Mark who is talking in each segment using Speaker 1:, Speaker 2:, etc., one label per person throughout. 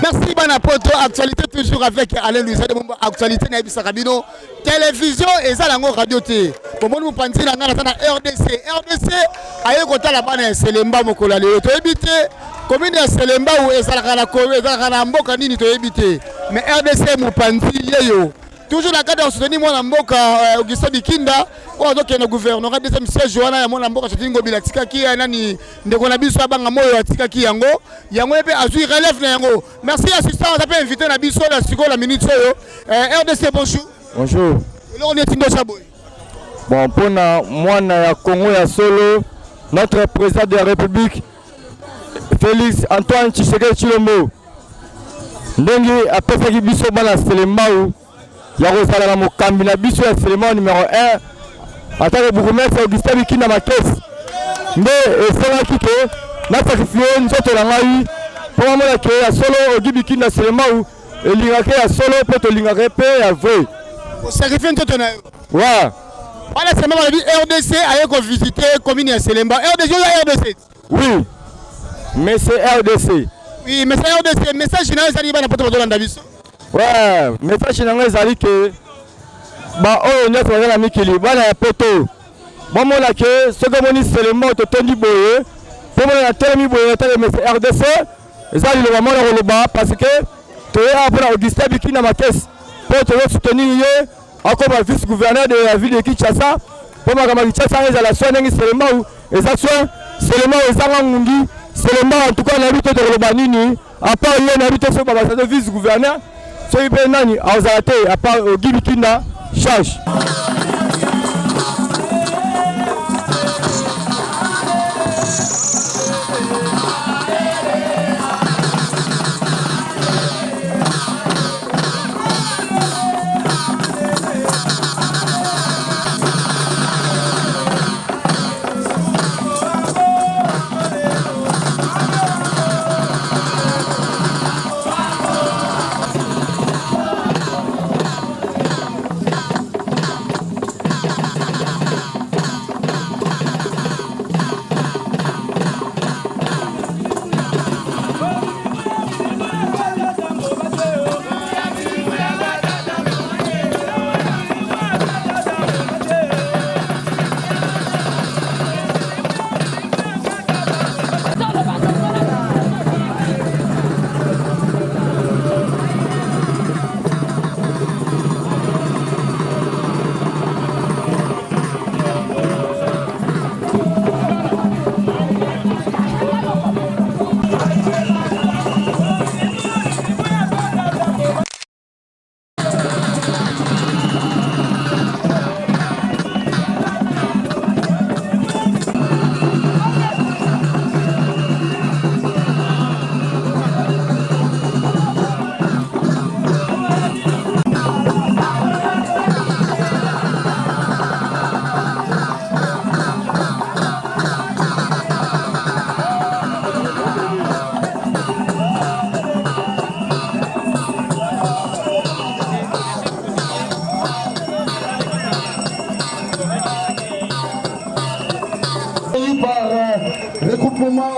Speaker 1: Merci Banapoto, actualité toujours avec Alain Louisa de actualité na Ibisa Rabino, télévision et ça lango radio T. Pour moi nous penser na RDC. RDC aye kota la bana Selemba mokola le to ebité commune ya Selemba ou ezalaka na Kowe ezalaka na mboka nini to ebité. Mais RDC mopanzi yeyo. Toujours la cadre soutenir moi na mboka Augustin Bikinda o donc le gouvernement deuxième siège wana ya mona mboka soutenir ngobila tikaki nani ndeko na biso abanga moyo atikaki yango pe azui relève na yango. Merci assistant on t'a invité na biso la siko la minute soyo RDC bonjour.
Speaker 2: Bonjour.
Speaker 1: Et on est Tindo Chaboy.
Speaker 2: Bon pour moi na Congo ya solo notre président de la République Félix Antoine Tshisekedi Tshilombo ndenge apesaki biso bana Selemba ya kozala na mokambi na biso ya Selemba numéro 1 atake bourgmestre Augustin Bikinda Makesi nde esalaki ke nasakrifie nzoto na ngai mpo mamona ke ya solo Ogi Bikinda Selemba elingaka ya solo mpe tolingaka mpe ya vrai
Speaker 1: osakrifie nzoto na yo
Speaker 2: wa
Speaker 1: wana sema balobi RDC aye kovisite commune ya Selemba RDC ya RDC
Speaker 2: oui mais c'est RDC
Speaker 1: oui mais c'est RDC message na ezali bana poto bazolanda biso
Speaker 2: ouais message na ngai ezali ke ba oyo nyonso baza na mikili bana ya poto bomona ke soki omoni Selemba totondi boye mpo mona na telemi boye na tele mese RDC eza liloba mona koloba parce que toya mpona Augustin Bikinda Makesi mpo tozo soutenir ye akoma vice gouverneur de la ville de Kinshasa mpo makambo ya Kinshasa ezala soin ndenge Selemba eza soin Selemba ezanga ngungi Selemba en tout cas nayebi te tokoloba nini à part ye nayebi te soki babasade vice gouverneur soki mpe nani azala te à part Ogi Bikinda change.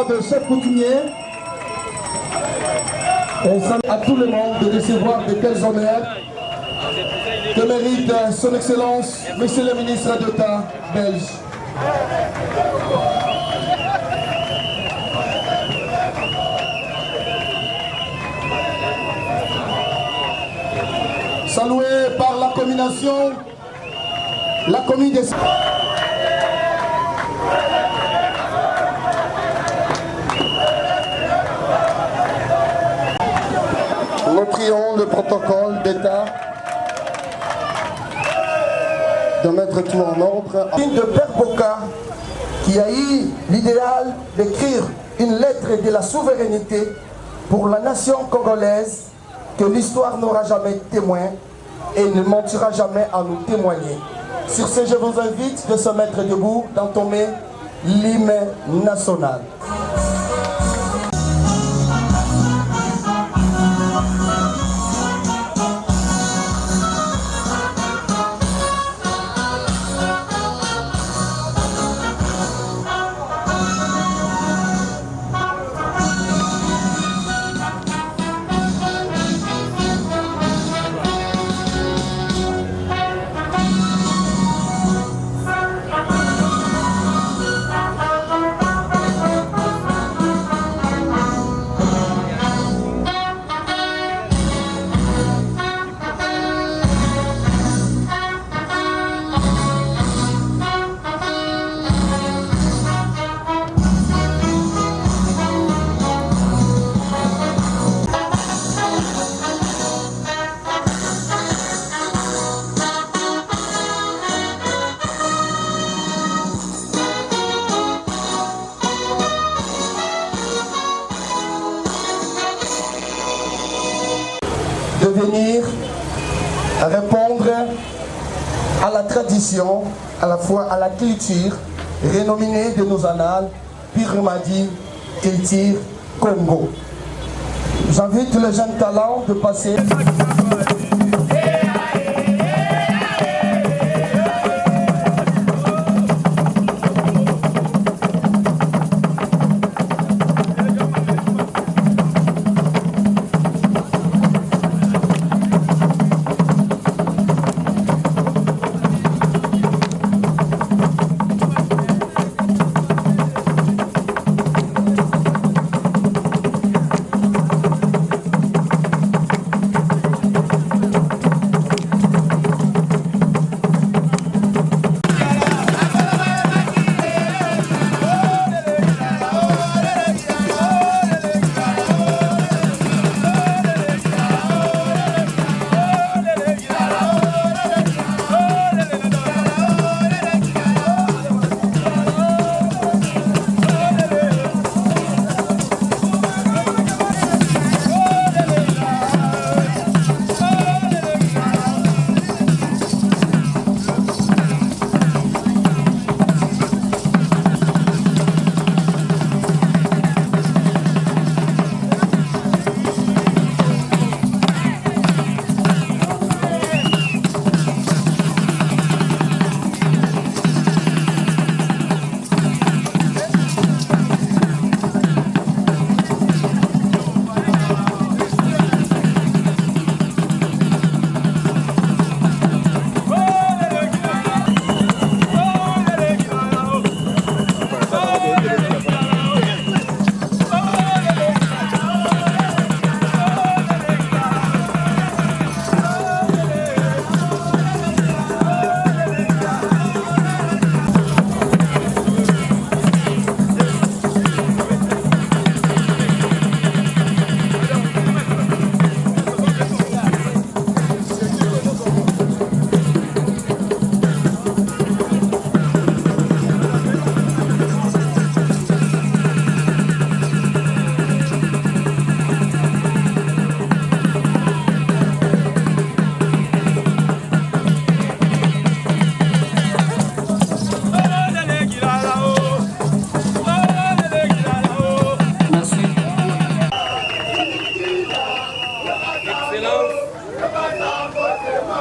Speaker 3: De chef coutumier et ça à tout le monde de recevoir de tels honneurs que mérite son excellence monsieur le ministre d'État belge. Salué par la combination, la commune des... Nous prions le protocole d'État de mettre tout en ordre. De Père Boka, qui a eu l'idéal d'écrire une lettre de la souveraineté pour la nation congolaise que l'histoire n'aura jamais témoin et ne mentira jamais à nous témoigner. Sur ce, je vous invite de se mettre debout, d'entomer l'hymne national. de venir répondre à la tradition, à la fois à la culture renommée de nos annales, purement dit culture Congo. J'invite les jeunes talents de passer.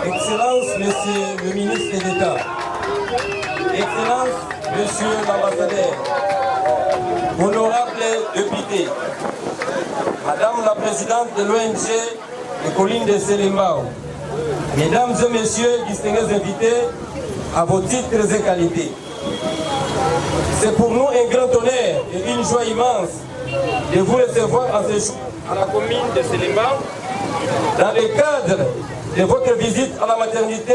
Speaker 4: Excellence, Monsieur le ministre d'État, Excellence, Monsieur l'ambassadeur, honorable député, Madame la présidente de l'ONG Les Collines de Selembao, Mesdames et Messieurs, distingués invités, à vos titres et qualités. C'est pour nous un grand honneur et une joie immense de vous recevoir en ce jour à la commune de Selembao dans le cadre de votre visite à la maternité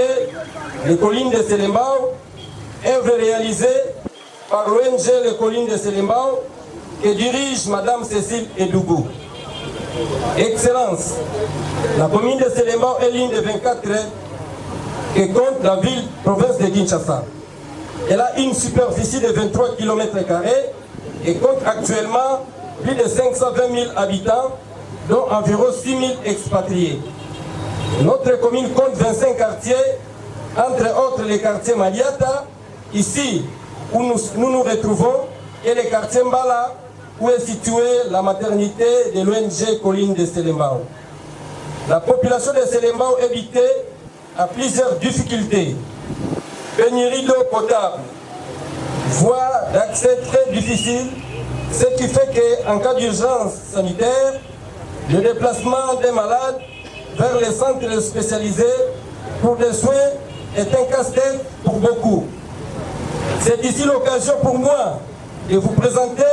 Speaker 4: Les Collines de Selembao, œuvre réalisée par l'ONG Les Collines de Selembao que dirige Madame Cécile Edougou. Excellence, la commune de Selembao est l'une des 24 que compte la ville province de Kinshasa. Elle a une superficie de 23 km² et compte actuellement plus de 520 000 habitants, dont environ 6 000 expatriés. Notre commune compte 25 quartiers, entre autres les quartiers Maliata, ici où nous nous retrouvons, et les quartiers Mbala, où est située la maternité de l'ONG Collines de Selembao. La population de Selembao est habitée à plusieurs difficultés. Pénurie d'eau potable, voies d'accès très difficiles, ce qui fait qu'en cas d'urgence sanitaire, le déplacement des malades vers les centres spécialisés pour des soins est un casse-tête pour beaucoup. C'est ici l'occasion pour moi de vous présenter,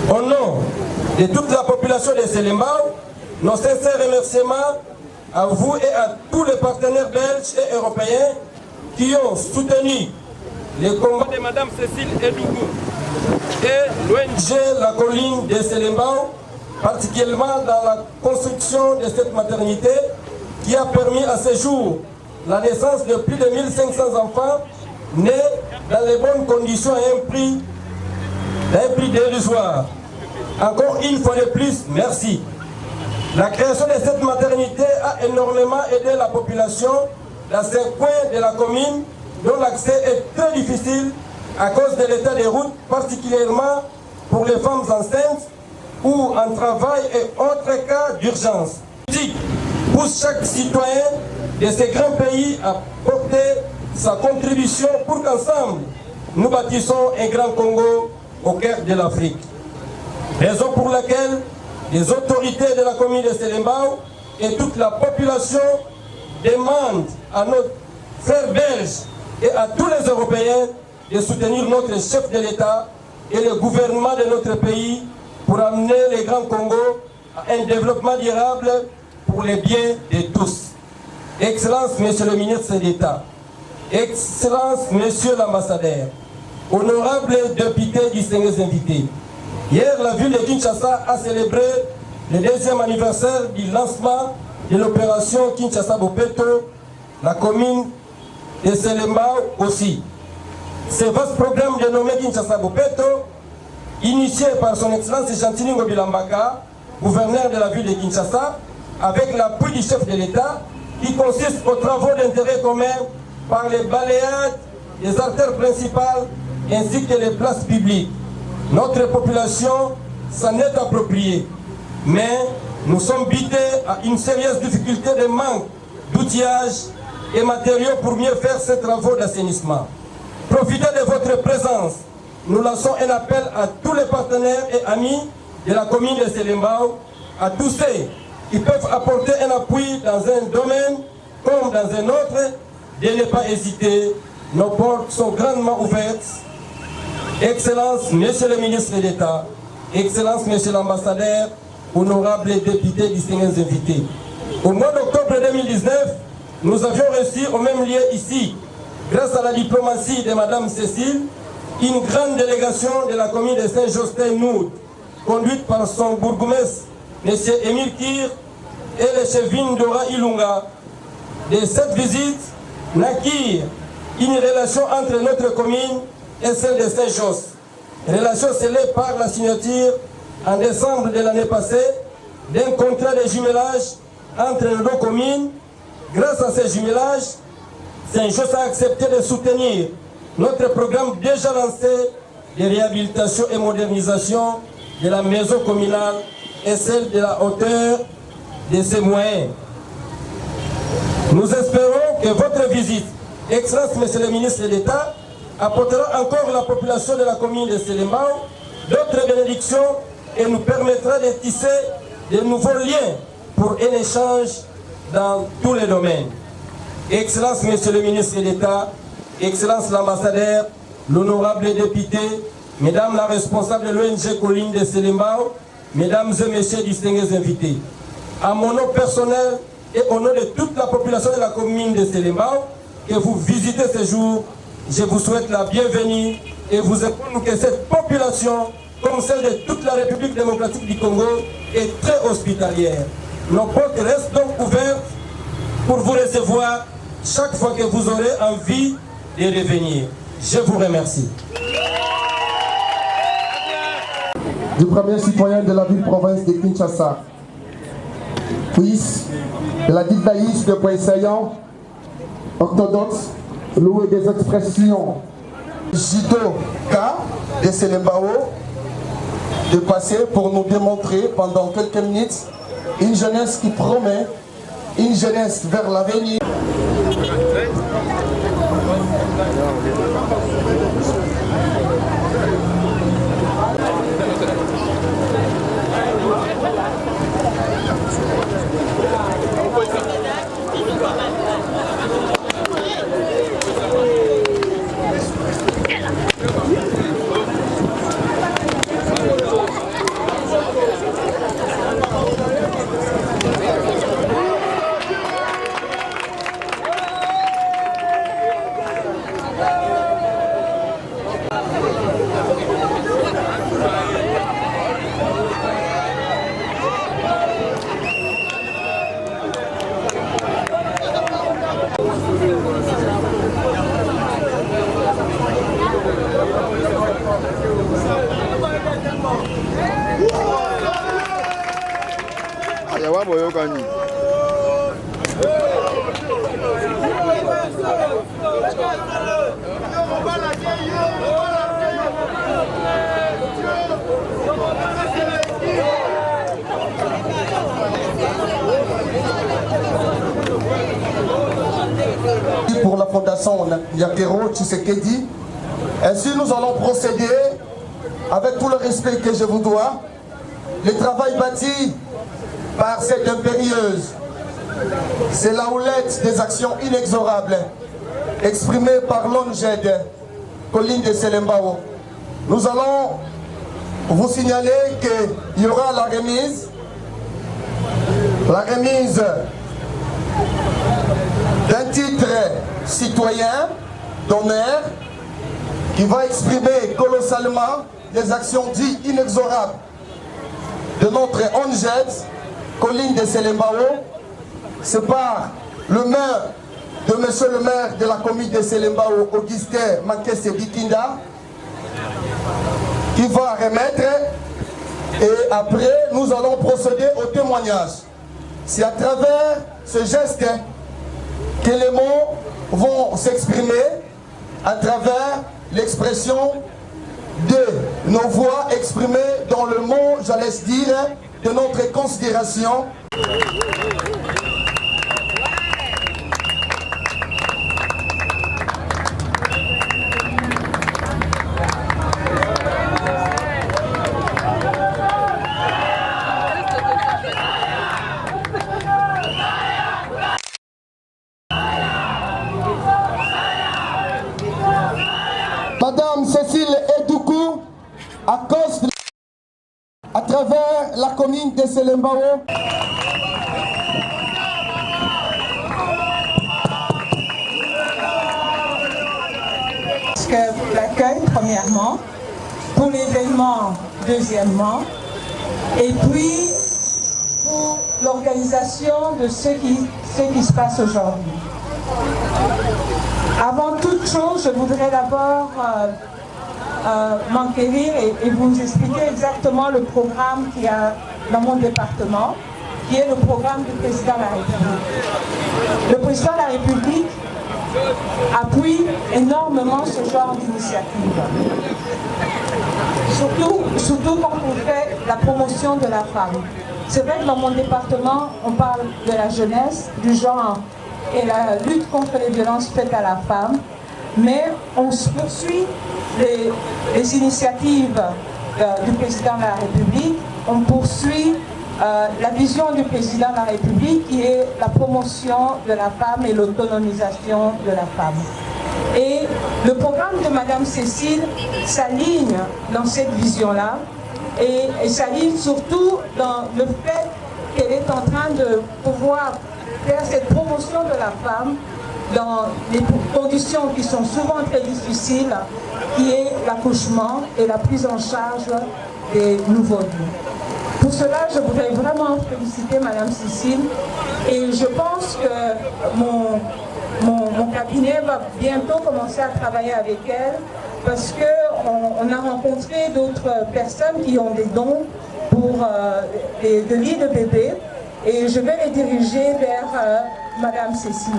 Speaker 4: au nom de toute la population de Selembao, nos sincères remerciements à vous et à tous les partenaires belges et européens qui ont soutenu les combats de Madame Cécile Edougou et l'ONG La Colline de Selembao, particulièrement dans la construction de cette maternité qui a permis à ce jour la naissance de plus de 1500 enfants nés dans les bonnes conditions à un prix dérisoire. Encore une fois de plus, merci. La création de cette maternité a énormément aidé la population dans ces coins de la commune dont l'accès est très difficile à cause de l'état des routes, particulièrement pour les femmes enceintes ou en travail et autres cas d'urgence. Pour chaque citoyen de ces grands pays à porter sa contribution pour qu'ensemble nous bâtissons un grand Congo au cœur de l'Afrique. Raison pour laquelle les autorités de la commune de Selembao et toute la population demandent à nos frères belges et à tous les Européens de soutenir notre chef de l'État et le gouvernement de notre pays pour amener le Grand Congo à un développement durable pour le bien de tous. Excellence, Monsieur le ministre d'État, Excellence, Monsieur l'ambassadeur, honorables députés, distingués invités. Hier, la ville de Kinshasa a célébré le 2e anniversaire du lancement de l'opération Kinshasa-Bopeto, la commune de Selembao aussi. Ce vaste programme dénommé Kinshasa-Bopeto, initié par son Excellence Chantini Ngobilambaka, gouverneur de la ville de Kinshasa, avec l'appui du chef de l'État, qui consiste aux travaux d'intérêt commun par les balayades des artères principales ainsi que les places publiques. Notre population s'en est appropriée, mais nous sommes butés à une sérieuse difficulté de manque d'outillage et matériaux pour mieux faire ces travaux d'assainissement. Profitez de votre présence. Nous lançons un appel à tous les partenaires et amis de la commune de Selembao, à tous ceux qui peuvent apporter un appui dans un domaine comme dans un autre, de ne pas hésiter. Nos portes sont grandement ouvertes. Excellence, Monsieur le ministre d'État, Excellence, Monsieur l'ambassadeur, honorables députés, distingués invités. Au mois d'octobre 2019, nous avions reçu au même lieu ici, grâce à la diplomatie de Madame Cécile, une grande délégation de la commune de Saint-Jostin-Noud, conduite par son bourgmestre, M. Émile Kir, et le chef Dora Ilunga. De cette visite naquit une relation entre notre commune et celle de Saint-Jos. Relation scellée par la signature en décembre de l'année passée d'un contrat de jumelage entre nos deux communes. Grâce à ces jumelages, Saint-Jos a accepté de soutenir notre programme déjà lancé de réhabilitation et modernisation de la maison communale et celle de la hauteur de ses moyens. Nous espérons que votre visite, Excellence, Monsieur le ministre d'État, apportera encore à la population de la commune de Selembao d'autres bénédictions et nous permettra de tisser de nouveaux liens pour un échange dans tous les domaines. Excellence, Monsieur le ministre d'État, Excellence l'ambassadeur, l'honorable député, Mesdames la responsable de l'ONG Colline de Selembao, Mesdames et Messieurs distingués invités. À mon nom personnel et au nom de toute la population de la commune de Selembao, que vous visitez ce jour, je vous souhaite la bienvenue et vous informe que cette population, comme celle de toute la République démocratique du Congo, est très hospitalière. Nos portes restent donc ouvertes pour vous recevoir chaque fois que vous aurez envie de revenir. Je vous remercie.
Speaker 3: Du premier citoyen de la ville-province de Kinshasa, fils de la dictaïs de Poissaillant, orthodoxe, loué des expressions Jido-Ka de Selembao, de passer pour nous démontrer pendant quelques minutes une jeunesse qui promet, une jeunesse vers l'avenir. Pour la fondation Nyakero Tshisekedi. Ainsi, nous allons procéder, avec tout le respect que je vous dois, le travail bâti par cette impérieuse. C'est la houlette des actions inexorables exprimées par l'ONGED, Colline de Selembao. Nous allons vous signaler qu'il y aura la remise d'un titre citoyen d'honneur qui va exprimer colossalement les actions dites inexorables de notre ONGED, Colline de Selembao. C'est par le maire de monsieur le maire de la commune de Selembao, Augustin Mankese Bikinda, qui va remettre, et après nous allons procéder au témoignage. C'est à travers ce geste que les mots vont s'exprimer, à travers l'expression de nos voix exprimées dans le mot, j'allais dire, de notre considération. Madame Cécile Edoukou, accoste à travers la commune de Selembao.
Speaker 5: L'accueil, premièrement, pour l'événement, deuxièmement, et puis pour l'organisation de ce qui se passe aujourd'hui. Avant toute chose, je voudrais d'abord m'enquérir et vous expliquer exactement le programme qu'il y a dans mon département, qui est le programme du Président de la République. Le Président de la République appuie énormément ce genre d'initiative. Surtout quand on fait la promotion de la femme. C'est vrai que dans mon département, on parle de la jeunesse, du genre et la lutte contre les violences faites à la femme, mais on poursuit les initiatives du Président de la République, on poursuit la vision du Président de la République qui est la promotion de la femme et l'autonomisation de la femme. Et le programme de Madame Cécile s'aligne dans cette vision-là et s'aligne surtout dans le fait qu'elle est en train de pouvoir faire cette promotion de la femme dans des conditions qui sont souvent très difficiles, qui est l'accouchement et la prise en charge des nouveau-nés. Pour cela, je voudrais vraiment féliciter Madame Cécile et je pense que mon cabinet va bientôt commencer à travailler avec elle parce qu'on a rencontré d'autres personnes qui ont des dons pour de lits de bébés. Et je vais les diriger vers Madame Cécile.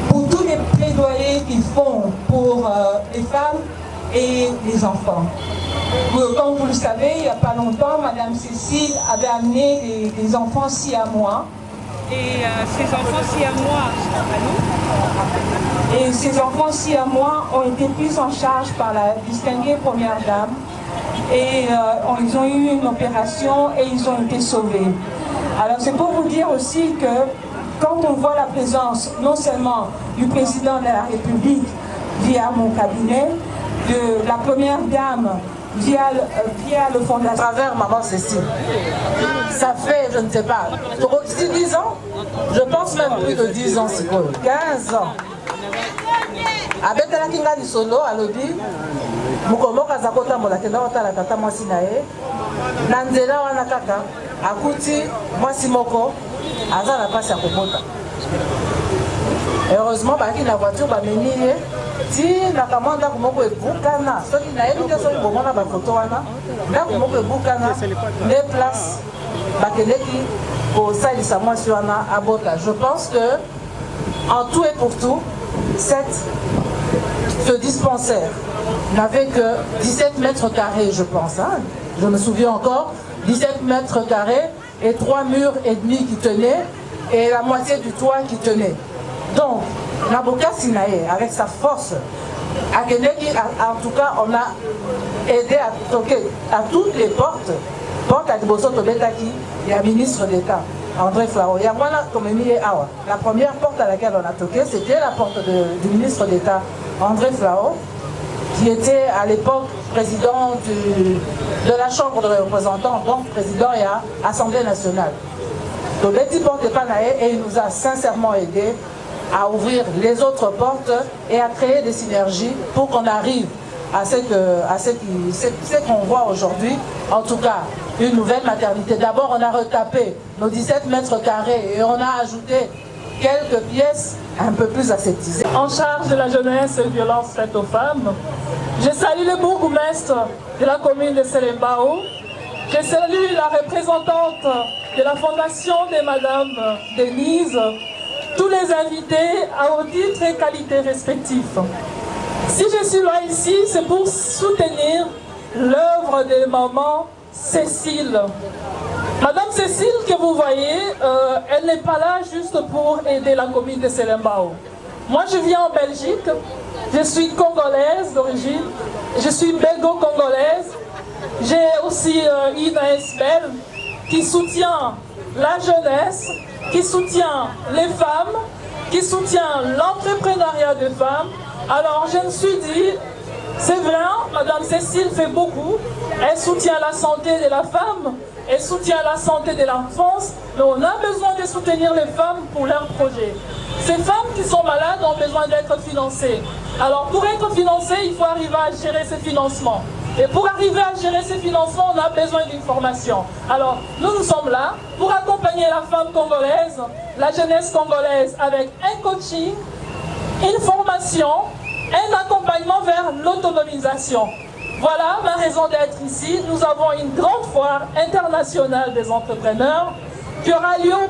Speaker 5: Pour tous les plaidoyers qu'ils font pour les femmes et les enfants. Comme vous le savez, il n'y a pas longtemps, Madame Cécile avait amené des enfants siamois. Et ces enfants siamois, et ces enfants siamois ont été pris en charge par la distinguée première dame. Et ils ont eu une opération et ils ont été sauvés. Alors c'est pour vous dire aussi que quand on voit la présence non seulement du Président de la République via mon cabinet, de la Première Dame via le fondateur,
Speaker 6: à travers Maman Cécile, ça fait, je ne sais pas, 10 ans, je pense même plus de 10 ans, 15 ans. Avec la kinga du solo à l'objet, Mukomoka Zakota Molakenda la tata mwasi na ye, Nanzela wana kaka, akuti mwasi moko, aza na pasi à Kobota. Heureusement, la voiture va mener, tinaka mwa ndako moko ebukana soki nayebi te soki bomona bafoto wana ndako moko ebukana nde place bakendeki kosalisa mwasi wana abota. Je pense que en tout et pour tout ce dispensaire n'avait que 17 mètres carrés, je pense, hein. Je me souviens encore, 17 mètres carrés et 3 murs et demi qui tenaient et la moitié du toit qui tenait. Donc, Naboka Sinaé, avec sa force, en tout cas, on a aidé à toquer à toutes les portes à Diboso Tobetaki, il y a ministre d'État, André Flao. La première porte à laquelle on a toqué, c'était la porte du ministre d'État, André Flao, qui était à l'époque président de la Chambre des représentants, donc président et à l'Assemblée nationale. Donc, Betty Porte Panaé, et il nous a sincèrement aidé à ouvrir les autres portes et à créer des synergies pour qu'on arrive à ce qu'on voit aujourd'hui. En tout cas, une nouvelle maternité. D'abord, on a retapé nos 17 mètres carrés et on a ajouté quelques pièces un peu plus aseptisées.
Speaker 7: En charge de la jeunesse et violences faites aux femmes, je salue le bourgmestre de la commune de Selembao. Je salue la représentante de la fondation de Madame Denise, tous les invités à vos titres et qualités respectifs. Si je suis là ici, c'est pour soutenir l'œuvre de maman Cécile. Madame Cécile que vous voyez, elle n'est pas là juste pour aider la commune de Selembao. Moi je viens en Belgique, je suis congolaise d'origine, je suis belgo-congolaise. J'ai aussi une ASBL qui soutient la jeunesse, qui soutient les femmes, qui soutient l'entrepreneuriat des femmes. Alors je me suis dit, c'est vrai, Madame Cécile fait beaucoup, elle soutient la santé de la femme, elle soutient la santé de l'enfance, mais on a besoin de soutenir les femmes pour leurs projets. Ces femmes qui sont malades ont besoin d'être financées. Alors pour être financées, il faut arriver à gérer ces financements. Et pour arriver à gérer ces financements, on a besoin d'une formation. Alors nous sommes là pour accompagner la femme congolaise, la jeunesse congolaise avec un coaching, une formation, un accompagnement vers l'autonomisation. Voilà ma raison d'être ici. Nous avons une grande foire internationale des entrepreneurs qui aura lieu au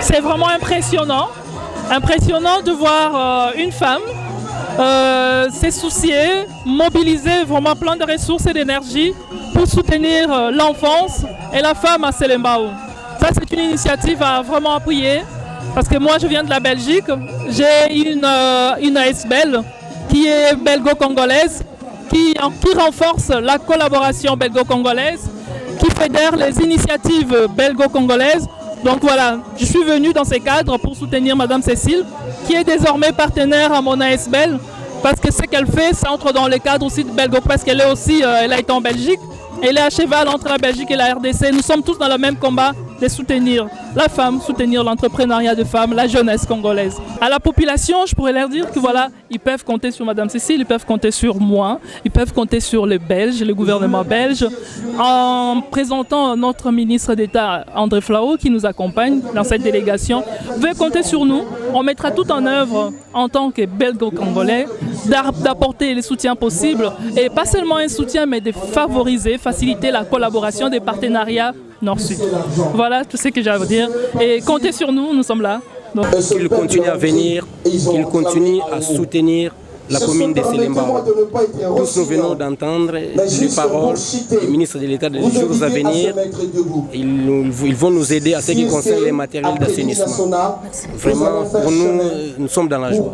Speaker 7: C'est vraiment impressionnant de voir une femme se soucier, mobiliser vraiment plein de ressources et d'énergie pour soutenir l'enfance et la femme à Selembao. Ça, c'est une initiative à vraiment appuyer parce que moi, je viens de la Belgique. J'ai une ASBL qui est belgo-congolaise, qui renforce la collaboration belgo-congolaise, qui fédère les initiatives belgo-congolaises. Donc voilà, je suis venu dans ces cadres pour soutenir Madame Cécile, qui est désormais partenaire à mon ASBL, parce que ce qu'elle fait, ça entre dans le cadre aussi de Belgo, parce qu'elle est aussi, elle a été en Belgique, elle est à cheval entre la Belgique et la RDC. Nous sommes tous dans le même combat de soutenir la femme, soutenir l'entrepreneuriat de femmes, la jeunesse congolaise. À la population, je pourrais leur dire que voilà, ils peuvent compter sur Madame Cécile, ils peuvent compter sur moi, ils peuvent compter sur les Belges, le gouvernement belge, en présentant notre ministre d'État André Flao qui nous accompagne dans cette délégation. Vous pouvez compter sur nous, on mettra tout en œuvre en tant que belgo-congolais d'apporter les soutiens possibles et pas seulement un soutien mais de favoriser, faciliter la collaboration des partenariats Nord-Sud. Voilà tout ce que j'ai à vous dire et comptez sur nous, nous sommes là.
Speaker 8: Qu'il continue à venir, qu'il continue à soutenir
Speaker 4: la commune de Selembao. Tous nous venons d'entendre les paroles du ministre de l'État des jours à venir. Ils vont nous aider à ce qui concerne les matériels d'assainissement. Vraiment, pour nous, nous sommes dans la joie.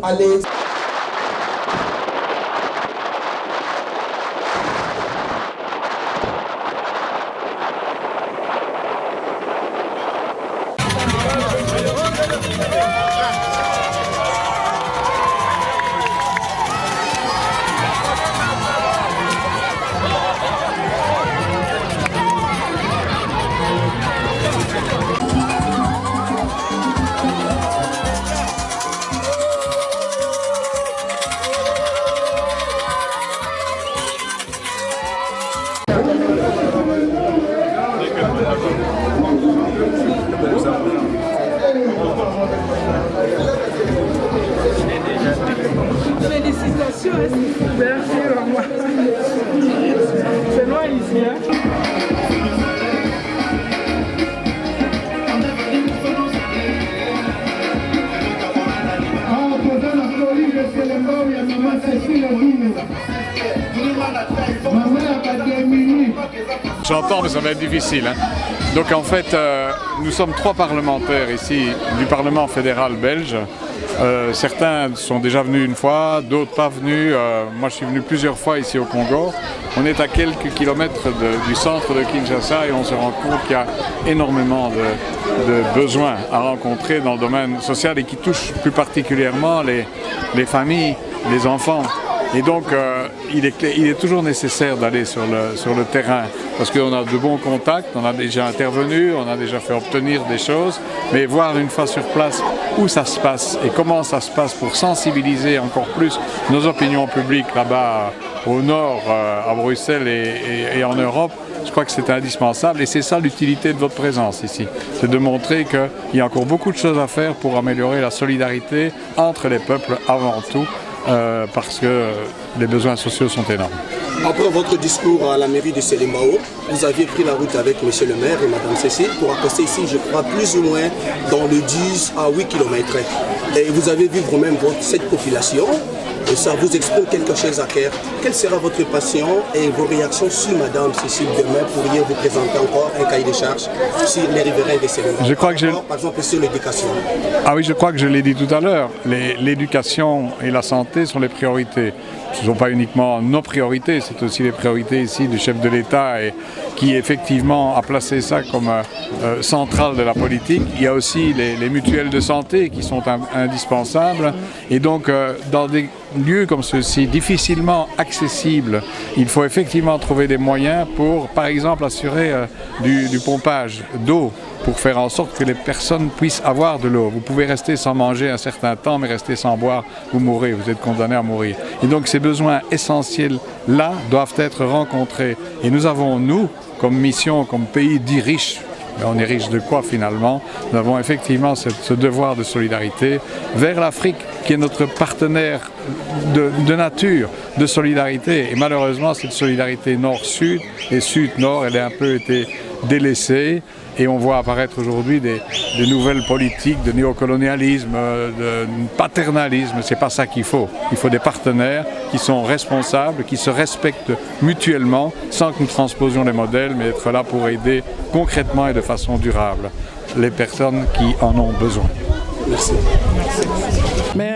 Speaker 7: Félicitations, merci à moi. C'est loin ici, hein?
Speaker 8: J'entends, mais ça va être difficile. Hein. Donc en fait, nous sommes 3 parlementaires ici du Parlement fédéral belge. Certains sont déjà venus une fois, d'autres pas venus. Moi, je suis venu plusieurs fois ici au Congo. On est à quelques kilomètres du centre de Kinshasa et on se rend compte qu'il y a énormément de besoins à rencontrer dans le domaine social et qui touchent plus particulièrement les familles, les enfants. Et donc, il est toujours nécessaire d'aller sur le terrain parce qu'on a de bons contacts, on a déjà intervenu, on a déjà fait obtenir des choses, mais voir une fois sur place où ça se passe et comment ça se passe pour sensibiliser encore plus nos opinions publiques là-bas au nord, à Bruxelles et en Europe, je crois que c'est indispensable et c'est ça l'utilité de votre présence ici. C'est de montrer qu'il y a encore beaucoup de choses à faire pour améliorer la solidarité entre les peuples avant tout. Parce que les besoins sociaux sont énormes.
Speaker 9: Après votre discours à la mairie de Selembao, vous aviez pris la route avec M. le maire et Mme Cécile pour accoster ici, je crois, plus ou moins dans le 10 à 8 km. Et vous avez vu vous-même cette population. Et ça vous exprime quelque chose à cœur. Quelle sera votre passion et vos réactions sur Mme Cécile demain? Pourriez-vous présenter encore un cahier de charges sur les riverains de Selembao?
Speaker 8: Je crois que
Speaker 9: par exemple sur l'éducation.
Speaker 8: Ah oui, je crois que je l'ai dit tout à l'heure. L'éducation et la santé sont les priorités. Ce ne sont pas uniquement nos priorités, c'est aussi les priorités ici du chef de l'État et qui effectivement a placé ça comme centrale de la politique. Il y a aussi les mutuelles de santé qui sont indispensables. Et donc dans des lieux comme ceux-ci, difficilement accessibles, il faut effectivement trouver des moyens pour, par exemple, assurer du pompage d'eau, pour faire en sorte que les personnes puissent avoir de l'eau. Vous pouvez rester sans manger un certain temps, mais rester sans boire, vous mourrez, vous êtes condamné à mourir. Et donc ces besoins essentiels-là doivent être rencontrés. Et nous avons, nous, comme mission, comme pays dit riche, mais on est riche de quoi finalement? Nous avons effectivement ce devoir de solidarité vers l'Afrique, qui est notre partenaire de nature, de solidarité. Et malheureusement, cette solidarité nord-sud et sud-nord, elle a un peu été délaissée. Et on voit apparaître aujourd'hui des nouvelles politiques de néocolonialisme, de paternalisme. C'est pas ça qu'il faut. Il faut des partenaires qui sont responsables, qui se respectent mutuellement, sans que nous transposions les modèles, mais être là pour aider concrètement et de façon durable les personnes qui en ont besoin.
Speaker 9: Merci.
Speaker 7: Mais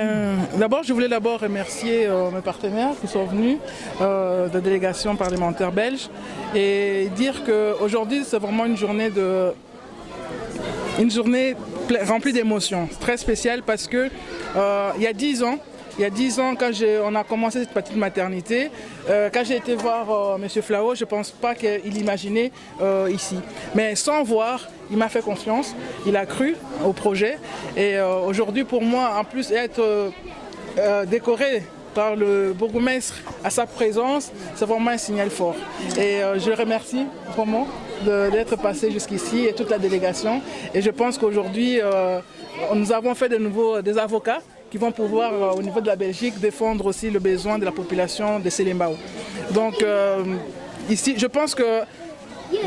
Speaker 7: d'abord, je voulais remercier mes partenaires qui sont venus de délégation parlementaire belge et dire qu'aujourd'hui, c'est vraiment une journée remplie d'émotions, très spéciale parce que il y a 10 ans, quand on a commencé cette petite maternité, quand j'ai été voir M. Flao, je ne pense pas qu'il imaginait ici. Mais sans voir, il m'a fait confiance, il a cru au projet. Et aujourd'hui, pour moi, en plus, être décoré par le bourgmestre à sa présence, c'est vraiment un signal fort. Et je le remercie vraiment d'être passé jusqu'ici et toute la délégation. Et je pense qu'aujourd'hui, nous avons fait de nouveau des avocats qui vont pouvoir, au niveau de la Belgique, défendre aussi le besoin de la population de Selembao. Donc ici, je pense que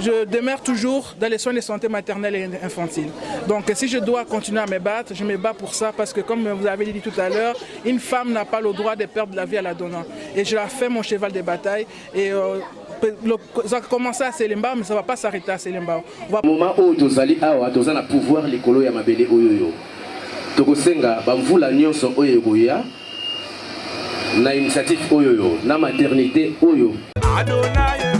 Speaker 10: je demeure toujours dans les soins de santé maternelle et infantile. Donc si je dois continuer à me battre, je me bats pour ça parce que comme vous avez dit tout à l'heure, une femme n'a pas le droit de perdre la vie à la donnant. Et je la fais mon cheval de bataille. Et ça a commencé à Selemba, mais ça ne va pas s'arrêter à Selemba.
Speaker 11: Au moment où tu as le pouvoir, les colos Yamabele Oyoyo. Tokosenga, bamvula nyonso oyogoya. Na initiative Oyoyo, na maternité Oyo. Adonai.